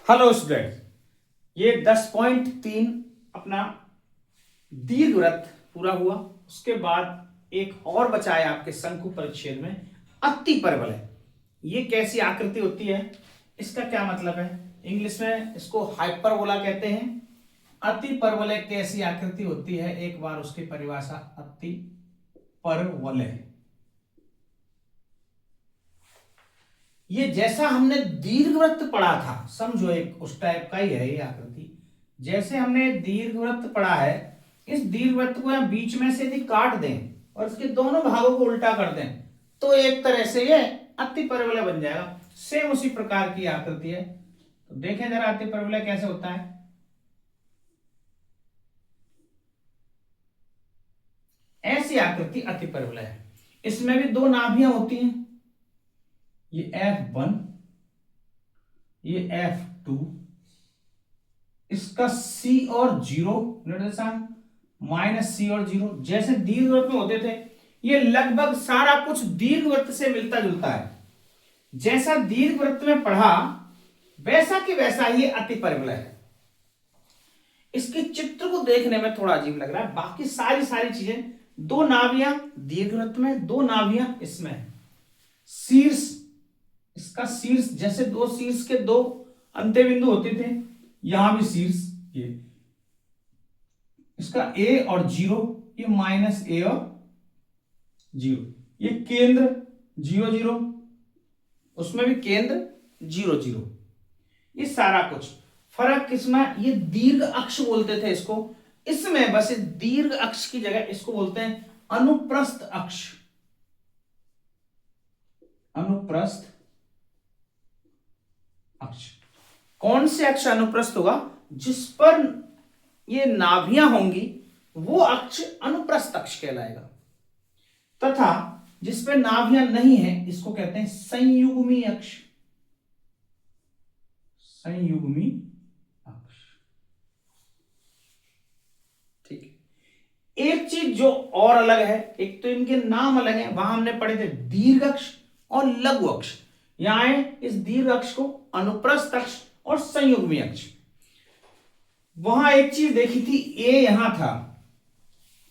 Hello student, ये 10.3 अपना दीर्घवृत्त पूरा हुआ। उसके बाद एक और बचा है आपके शंकु परिच्छेद में, अति परवलय। ये कैसी आकृति होती है, इसका क्या मतलब है? इंग्लिश में इसको हाइपरबोला कहते हैं। अति परवलय कैसी आकृति होती है, एक बार उसकी परिभाषा। अति परवलय ये जैसा हमने दीर्घवृत्त पढ़ा था, समझो एक उस टाइप का ही है ये आकृति। जैसे हमने दीर्घवृत्त पढ़ा है, इस दीर्घवृत्त को यहां बीच में से यदि काट दें और इसके दोनों भागों को उल्टा कर दें तो एक तरह से ये अति परवलय बन जाएगा। सेम उसी प्रकार की आकृति है। तो देखें जरा अति परवलय कैसे होता है। ऐसी आकृति अति परवलय है। इसमें भी दो नाभियां होती हैं, ये F1, ये F2, इसका C और 0 निर्देशांक -C और 0 जैसे दीर्घवृत्त में होते थे। ये लगभग सारा कुछ दीर्घवृत्त से मिलता जुलता है। जैसा दीर्घवृत्त में पढ़ा वैसा कि वैसा ही अति परवलय है। इसके चित्र को देखने में थोड़ा अजीब लग रहा है, बाकी सारी चीजें, दो नाभियां दीर्घवृत्त में, दो नाभियां इसमें, शीर्ष, इसका शीर्ष जैसे दो शीर्ष के दो अंत्य बिंदु होते थे, यहां भी शीर्ष, ये इसका A और 0, ये -A और 0, ये केंद्र 0 0, उसमें भी केंद्र 0 0। ये सारा कुछ फर्क किसमें, ये दीर्घ अक्ष बोलते थे इसको, इसमें बस इस दीर्घ अक्ष की जगह इसको बोलते हैं अनुप्रस्थ अक्ष। अनुप्रस्थ अक्ष कौन से अक्ष अनुप्रस्थ होगा, जिस पर ये नाभियां होंगी वो अक्ष अनुप्रस्थ अक्ष कहलाएगा, तथा जिस पे नाभियां नहीं है इसको कहते हैं संयुग्मी अक्ष। संयुग्मी अक्ष, ठीक है। एक चीज जो और अलग है, एक तो इनके नाम अलग है, वहां हमने पढ़े थे दीर्घ अक्ष और लघु अक्ष। यहां है इस दीर्घ अक्ष को अनुप्रस्थ अक्ष और संयुग्मी अक्ष। वहां एक चीज देखी थी, ए यहां था,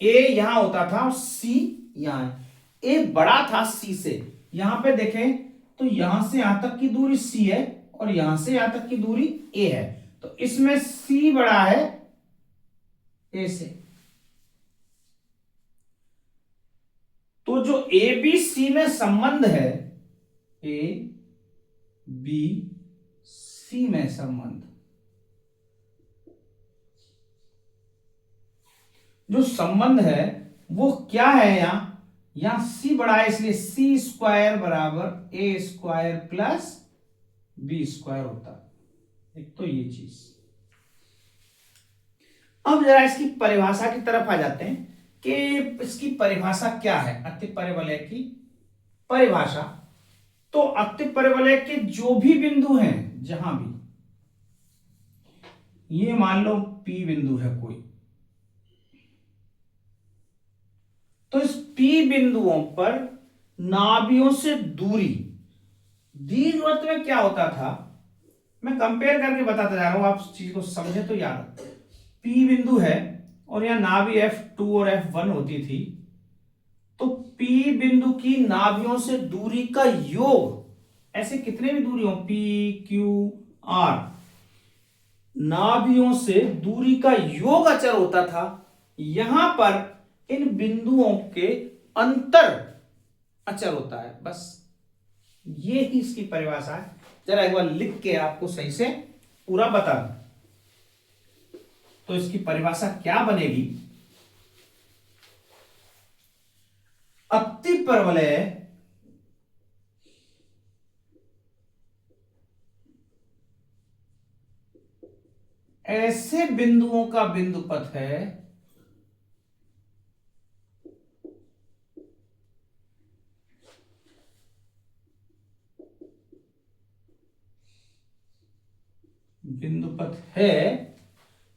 ए यहां होता था और सी यहां है। ए बड़ा था सी से, यहां पे देखें तो यहां से यहां तक की दूरी सी है और यहां से यहां तक की दूरी ए है, तो इसमें सी बड़ा है ए से। तो जो ए बी सी में संबंध है, ए बी सी में संबंध, जो संबंध है वो क्या है, यहां सी बड़ा है इसलिए सी स्क्वायर बराबर ए स्क्वायर प्लस बी स्क्वायर होता है। एक तो ये चीज। अब जरा इसकी परिभाषा की तरफ आ जाते हैं कि इसकी परिभाषा क्या है, अति परवलय की परिभाषा। तो अति परवलय के जो भी बिंदु हैं, जहां भी, ये मान लो P बिंदु है कोई, तो इस P बिंदुओं पर नाभियों से दूरी, दीर्घवृत्त में क्या होता था, मैं कंपेयर करके बताता जा रहा हूं, आप चीज को समझे तो याद। P बिंदु है और यहां नाभि F2 और F1 होती थी, तो P बिंदु की नाभियों से दूरी का योग, ऐसे कितने भी दूरी हो, P Q R, नाभियों से दूरी का योग अचर होता था। यहां पर इन बिंदुओं के अंतर अचर होता है, बस ये ही इसकी परिभाषा है। जरा एक बार लिख के आपको सही से पूरा बता दूं तो इसकी परिभाषा क्या बनेगी। अति परवलय ऐसे बिंदुओं का बिंदुपथ है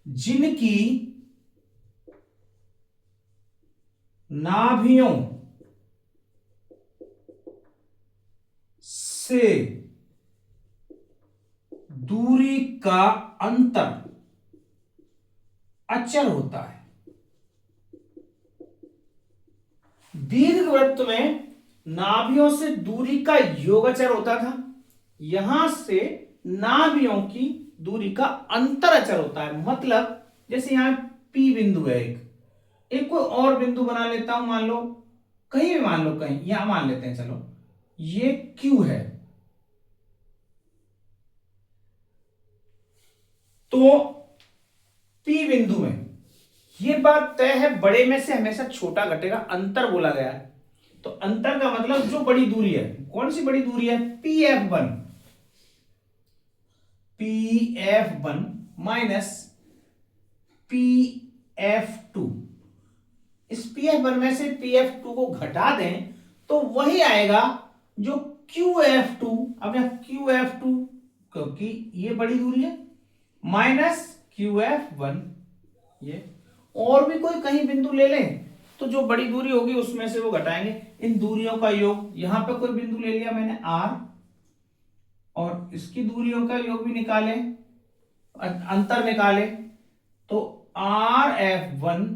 जिनकी नाभियों से दूरी का अंतर अचर होता है। दीर्घवृत्त में नाभियों से दूरी का योग अचर होता था, यहां से नाभियों की दूरी का अंतर अचर होता है। मतलब जैसे यहां P बिंदु है, एक कोई और बिंदु बना लेता हूं, मान लो कहीं भी, मान लो कहीं, यहां मान लेते हैं, चलो ये Q है, तो P बिंदु में ये बात तय है, बड़े में से हमेशा छोटा घटेगा, अंतर बोला गया है। तो अंतर का मतलब जो बड़ी दूरी है, कौन सी बड़ी दूरी है, PF1, PF1 माइनस PF2। इस PF1 में से PF2 को घटा दें तो वही आएगा जो QF2। अब यहां QF2 क्योंकि ये बड़ी दूरी है, माइनस QF1, ये और भी कोई कहीं बिंदु ले लें तो जो बड़ी दूरी होगी उसमें से वो घटाएंगे, इन दूरियों का योग। यहां पे कोई बिंदु ले लिया मैंने R, और इसकी दूरियों का योग भी निकाले, अंतर निकाले, तो RF1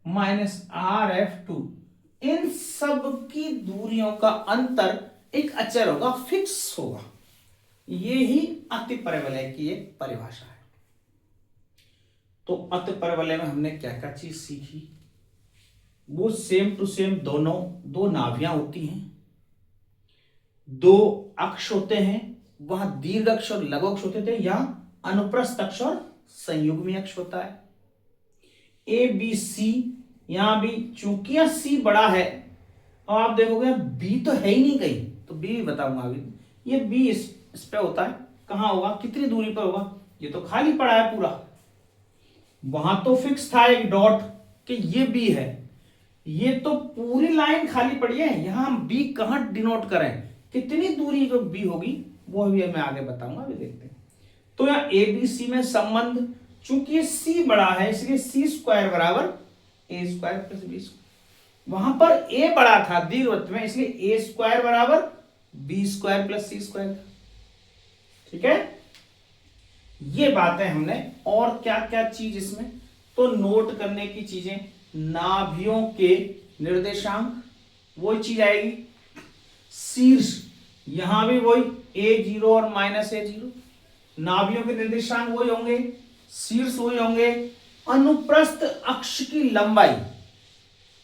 माइनस RF2, इन सब की दूरियों का अंतर एक अचर होगा, फिक्स होगा। ये ही अतिपरवलय की एक परिभाषा है। तो अतिपरवलय में हमने क्या क्या चीज सीखी, वो सेम टू सेम दोनों, दो नाभियां होती हैं, दो अक्ष होते हैं, वहां दीर्घ अक्ष और लघु अक्ष होते थे, यहां अनुप्रस्थ अक्ष और संयुग्मी अक्ष होता है। ए बी सी, यहां भी चूंकि यहां सी बड़ा है, और आप देखोगे बी तो है ही नहीं कहीं, तो बी बताऊंगा अभी। ये बी इस पे होता है, कहां होगा, कितनी दूरी पर होगा, ये तो खाली पड़ा है पूरा, वहां तो फिक्स था एक डॉट कि ये बी है, ये तो पूरी लाइन खाली पड़ी है, यहां हम बी कहां डिनोट करें, कितनी दूरी जो बी होगी वो भी मैं आगे बताऊंगा, अभी देखते हैं। तो यहां ए बी सी में संबंध, चूंकि सी बड़ा है इसलिए सी स्क्वायर बराबर ए स्क्वायर प्लस बी स्क्वायर, वहां पर ए बड़ा था दीर्घवृत्त में, इसलिए ए स्क्वायर बराबर बी स्क्वायर प्लस सी स्क्वायर। ठीक है, ये बातें हमने, और क्या क्या चीज इसमें तो नोट करने की चीजें, नाभियों के निर्देशांक वही चीज आएगी, शीर्ष यहां भी वही A0 और माइनस A0, नाभियों के निर्देशांक वही होंगे, शीर्ष वही होंगे, अनुप्रस्थ अक्ष की लंबाई,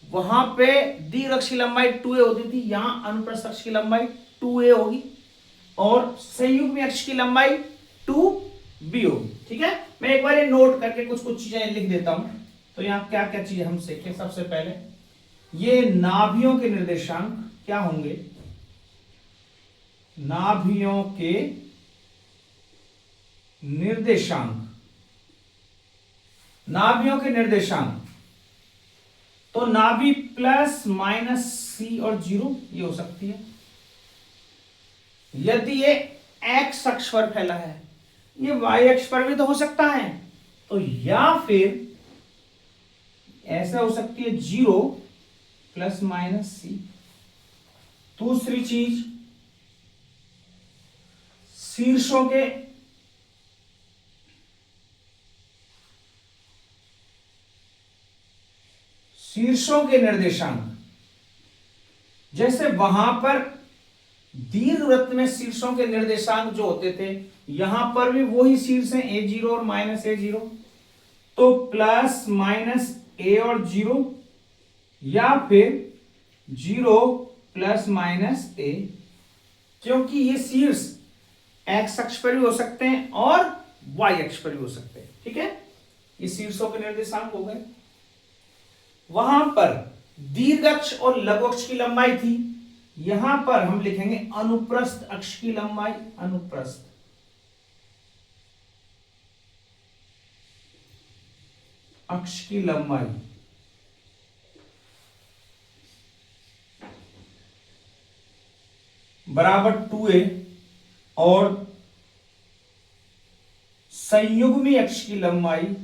वहां पे दीर्घ अक्ष की लंबाई 2a होती थी, यहां अनुप्रस्थ अक्ष की लंबाई 2a होगी, और संयुग्मी अक्ष की लंबाई 2b होगी। ठीक है, मैं एक बार ये नोट करके कुछ कुछ चीजें लिख देता हूं। तो यहां क्या क्या चीजें हम सीखे, सबसे पहले ये नाभियों के निर्देशांक क्या होंगे, नाभियों के निर्देशांक, नाभियों के निर्देशांक, तो नाभि प्लस माइनस सी और 0 ये हो सकती है, यदि ये एक्स अक्ष पर फैला है, ये वाई अक्ष पर भी तो हो सकता है, तो या फिर ऐसा हो सकती है 0 प्लस माइनस सी। दूसरी चीज, शीर्षों के निर्देशांक, जैसे वहां पर दीर्घवृत्त में शीर्षों के निर्देशांक जो होते थे, यहां पर भी वही शीर्ष है A0 और माइनस A0, तो प्लस माइनस A और 0, या फिर 0 प्लस माइनस A, क्योंकि ये शीर्ष एक्स अक्ष पर भी हो सकते हैं और वाई अक्ष पर भी हो सकते हैं। ठीक है, ये शीर्षों के निर्देशांक हो गए। वहां पर दीर्घ अक्ष और लघु अक्ष की लंबाई थी, यहां पर हम लिखेंगे अनुप्रस्थ अक्ष की लंबाई, अनुप्रस्थ अक्ष की लंबाई बराबर 2a, और संयुग्मी अक्ष की लंबाई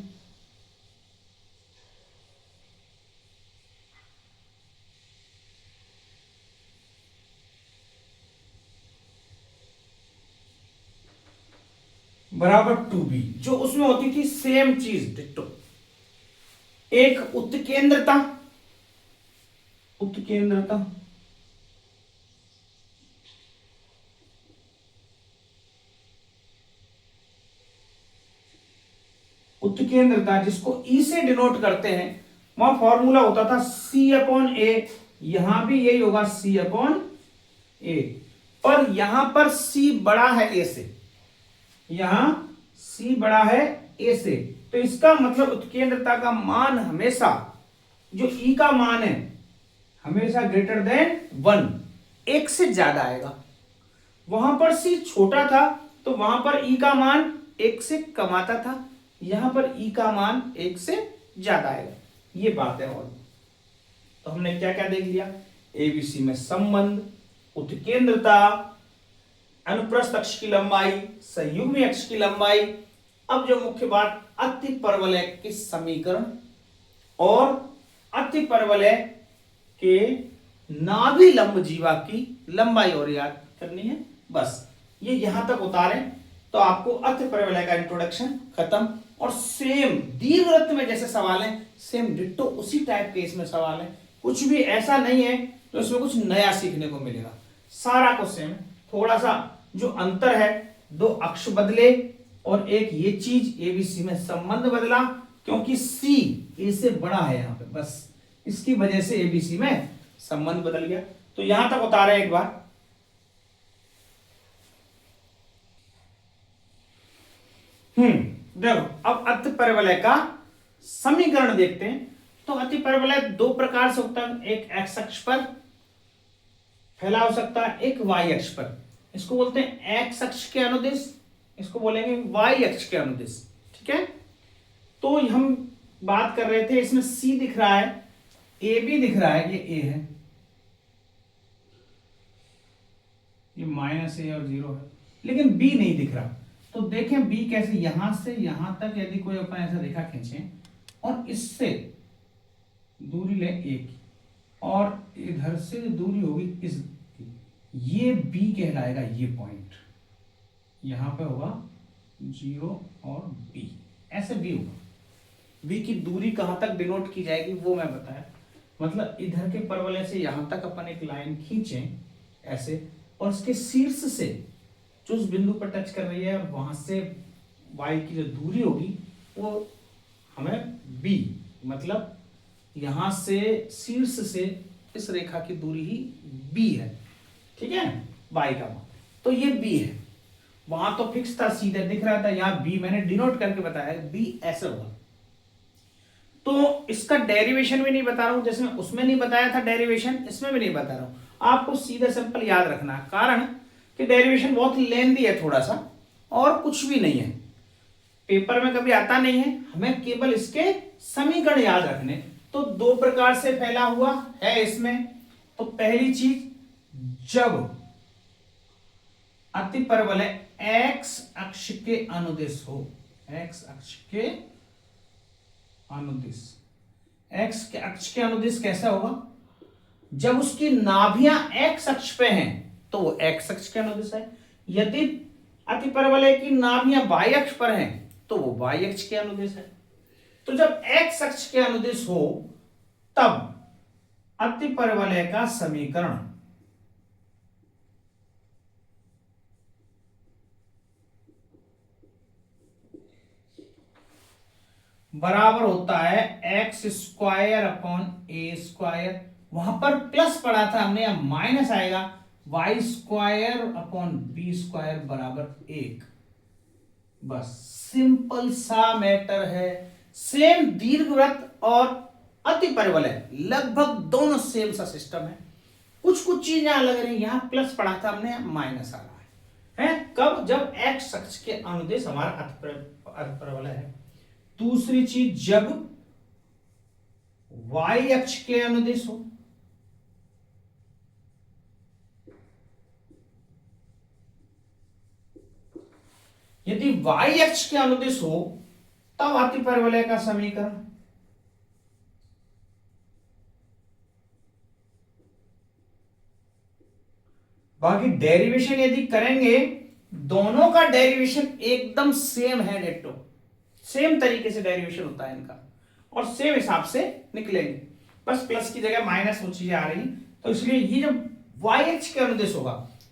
बराबर 2b, जो उसमें होती थी सेम चीज डिट्टो। एक उत्केंद्रता, उत्केंद्रता उत्केंद्रता जिसको ई से डिनोट करते हैं, वहां फॉर्मूला होता था C अपॉन ए। यहां भी यही होगा C अपॉन ए, पर यहां पर C बड़ा है ए से, यहां C बड़ा है ए से, तो इसका मतलब उत्केंद्रता का मान हमेशा, जो E का मान है, हमेशा ग्रेटर देन 1, एक से ज्यादा आएगा। वहां पर C छोटा था तो वहां पर E का मान एक से कम आता था, यहां पर E का मान एक से ज्यादा आएगा। ये बात है। और तो हमने क्या क्या देख लिया, एबीसी में संबंध, उत्केंद्रता, अनुप्रस्थ अक्ष की लंबाई, संयुग्मी अक्ष की लंबाई। अब जो मुख्य बात, अति परवलय के समीकरण और अति परवलय के नाभि लंब जीवा की लंबाई और याद करनी है। बस ये यहां तक उतारे तो आपको अति परवलय का इंट्रोडक्शन खत्म। और सेम दीर्घवृत्त में जैसे सवाल है, सेम डिट्टो उसी टाइप के इसमें सवाल है। कुछ भी ऐसा नहीं है तो इसमें कुछ नया सीखने को मिलेगा, सारा कुछ सेम है। थोड़ा सा जो अंतर है, दो अक्ष बदले और एक ये चीज एबीसी में संबंध बदला, क्योंकि सी ए से बड़ा है यहां पे, बस इसकी वजह से एबीसी में संबंध बदल गया। तो यहां तक उतारे एक बार। देखो अब अति परवलय का समीकरण देखते हैं। तो अति परवलय दो प्रकार से होता है, एक एक्स अक्ष पर फैला हो सकता है, एक वाई अक्ष पर। इसको बोलते हैं एक्स अक्ष के अनुदिश, इसको बोलेंगे वाई अक्ष के अनुदिश। ठीक है, तो हम बात कर रहे थे, इसमें सी दिख रहा है, ए भी दिख रहा है, ये ए है, ये माइनस ए और 0 है, लेकिन बी नहीं दिख रहा। तो देखें बी कैसे, यहां से यहां तक यदि कोई अपन ऐसा रेखा खींचे और इससे दूरी ले एक, और इधर से जो दूरी होगी इस, ये बी कहलाएगा। ये पॉइंट यहां पे होगा 0 और बी, ऐसे बी होगा। बी की दूरी कहां तक डिनोट की जाएगी वो मैं बताया। मतलब इधर के परवलय से यहां तक अपन एक लाइन खींचें ऐसे, और इसके शीर्ष से जो उस बिंदु पर टच कर रही है, और वहां से वाई की जो दूरी होगी वो हमें बी, मतलब यहां से शीर्ष से इस रेखा की दूरी ही बी है। ठीक है, वाई का मान, तो ये बी है। वहां तो फिक्स था, सीधे दिख रहा था, यहां बी मैंने डिनोट करके बताया, बी ऐसे होगा। तो इसका डेरिवेशन भी नहीं बता रहा हूं, जैसे मैं उसमें नहीं बताया था डेरिवेशन, इसमें भी नहीं बता रहा हूं। आपको सीधा सिंपल याद रखना है, कारण कि डेरिवेशन बहुत लेंदी है थोड़ा सा, और कुछ भी नहीं है, पेपर में कभी आता नहीं है, हमें केवल इसके समीकरण याद रखने। तो दो प्रकार से फैला हुआ है इसमें। तो पहली चीज, जब अति परवलय एक्स अक्ष के अनुदिश हो, एक्स अक्ष के अनुदिश, एक्स के अक्ष के अनुदिश कैसा होगा, जब उसकी नाभियां एक्स अक्ष पे हैं तो वो एक्स अक्ष के अनुदिश है। यदि अति परवलय की नाभियां वाई अक्ष पर हैं तो वो वाई अक्ष के अनुदिश है। तो जब एक्स अक्ष के अनुदिश हो तब अति परवलय का समीकरण बराबर होता है x square upon a square, वहां पर प्लस पढ़ा था हमने, अब माइनस आएगा, y square upon b square बराबर 1। बस सिंपल सा मैटर है। सेम दीर्घवृत्त और अति परवलय लगभग दोनों सेम सा सिस्टम है, कुछ कुछ चीजें अलग रही। यहां प्लस पढ़ा था हमने, माइनस आ रहा है कब, जब एक्स अक्ष के अनुदिश हमारा अति परवलय है। दूसरी चीज, जब वाई अक्ष के अनुदिश हो, यदि वाई अक्ष के अनुदिश हो तब अति परवलय का समीकरण। बाकी डेरिवेशन यदि करेंगे दोनों का डेरिवेशन एकदम सेम है, डिट्टो सेम तरीके से डेरिवेशन होता है इनका और सेम हिसाब से निकलेंगे, बस प्लस की जगह माइनस वो चीजें आ रही, तो इसलिए ये जब वाई एक्स के अनुदेश होगा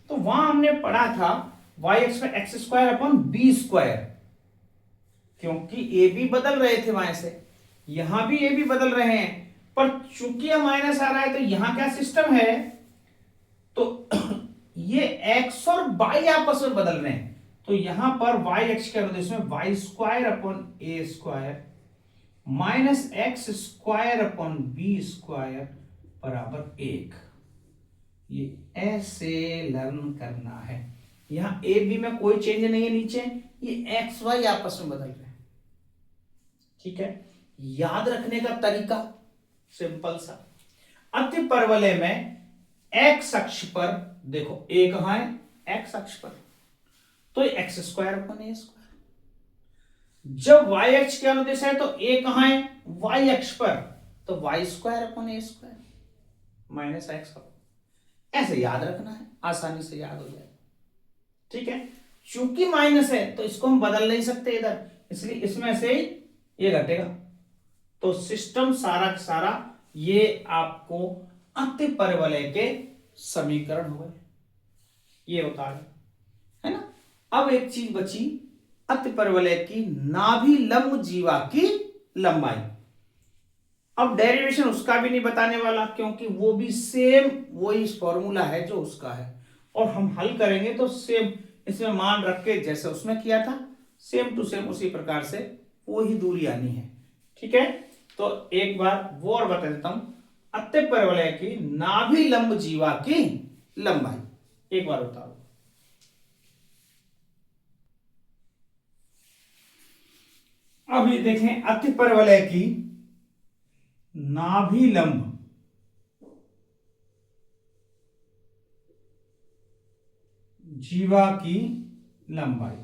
तो वहां हमने पढ़ा था वाई एक्स में x square upon b square, क्योंकि ए बी बदल रहे थे वहां से, यहां भी ए बी बदल रहे हैं, पर चूंकि यह माइनस आ रहा है तो यहां क्या सिस्टम है, तो ये x और y आपस में बदल रहे हैं, तो यहां पर y x के अनुदेश में y square upon a square minus x square upon b square बराबर 1। ये ऐसे लर्न करना है। यहां ए बी में कोई चेंज नहीं है, नीचे ये एक्स वाई आपस में बदल रहे हैं। ठीक है, याद रखने का तरीका सिंपल सा, अति परवलय में एक्स अक्ष पर देखो ए कहां है, एक्स अक्ष पर, तो x square upon a square. जब वाई अक्ष के अनुदेश है तो ए कहां है, वाई अक्ष पर, तो Y square upon a square minus x. ऐसे याद रखना है, आसानी से याद हो जाए। ठीक है, चूंकि माइनस है तो इसको हम बदल नहीं सकते इधर, इसलिए इसमें से ही ये घटेगा, तो सिस्टम सारा का सारा ये आपको अति परवलय के समीकरण हो गए, ये होता है ना। अब एक चीज बची अति परवलय की नाभि लंब जीवा की लंबाई। अब डेरिवेशन उसका भी नहीं बताने वाला, क्योंकि वो भी सेम वही फॉर्मूला है जो उसका है, और हम हल करेंगे तो सेम इसमें मान रख के जैसे उसमें किया था सेम टू सेम उसी प्रकार से वो ही दूरी आनी है। ठीक है, तो एक बार वो और बता देता हूं, अति परवलय की नाभि लंब जीवा की लंबाई एक बार बताओ। अभी देखें अति परवलय की नाभि लंब जीवा की लंबाई,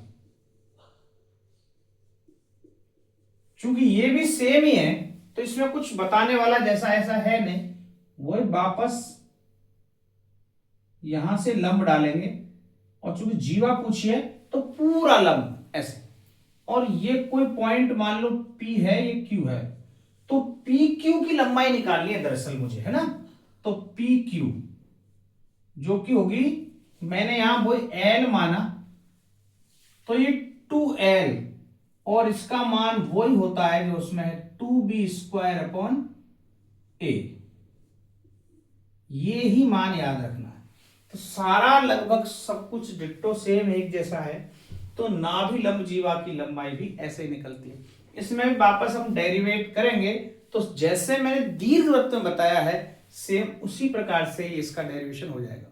चूंकि ये भी सेम ही है तो इसमें कुछ बताने वाला जैसा ऐसा है नहीं, वही वापस यहां से लंब डालेंगे, और चूंकि जीवा पूछिए तो पूरा लंब ऐसे, और ये कोई पॉइंट मान लो P है, ये Q है, तो पी क्यू की लंबाई निकालनी है दरअसल मुझे, है ना। तो पी क्यू जो कि होगी, मैंने यहां वो एल माना, तो ये 2L, और इसका मान वही होता है जो उसमें है 2B स्क्वायर अपॉन ए, ये ही मान याद रखना है। तो सारा लगभग सब कुछ डिट्टो सेम एक जैसा है, तो नाभि लंब जीवा की लंबाई भी ऐसे ही निकलती है। इसमें भी वापस हम डेरिवेट करेंगे, तो जैसे मैंने दीर्घवृत्त में बताया है सेम उसी प्रकार से इसका डेरिवेशन हो जाएगा।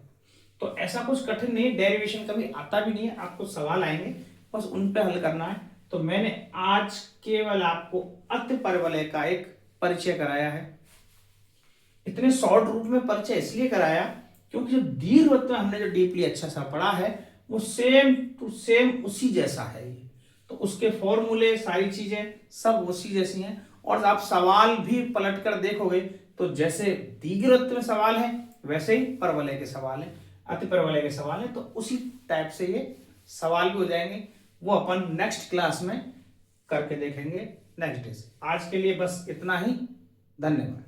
तो ऐसा कुछ कठिन नहीं, डेरिवेशन कभी आता भी नहीं है, आपको सवाल आएंगे बस उन पे हल करना है। तो मैंने आज केवल आपको अति परवलय का एक परिचय कराया है। इतने शॉर्ट रूप में परिचय इसलिए कराया क्योंकि जो दीर्घवृत्त में हमने जो डीपली अच्छा सा पढ़ा है वो सेम टू सेम उसी जैसा है ये, तो उसके फॉर्मूले सारी चीजें सब उसी जैसी हैं, और आप सवाल भी पलट कर देखोगे तो जैसे दीर्घवृत्त में सवाल है वैसे ही परवलय के सवाल है, अति परवलय के सवाल है, तो उसी टाइप से ये सवाल भी हो जाएंगे। वो अपन नेक्स्ट क्लास में करके देखेंगे नेक्स्ट डे से। आज के लिए बस इतना ही, धन्यवाद।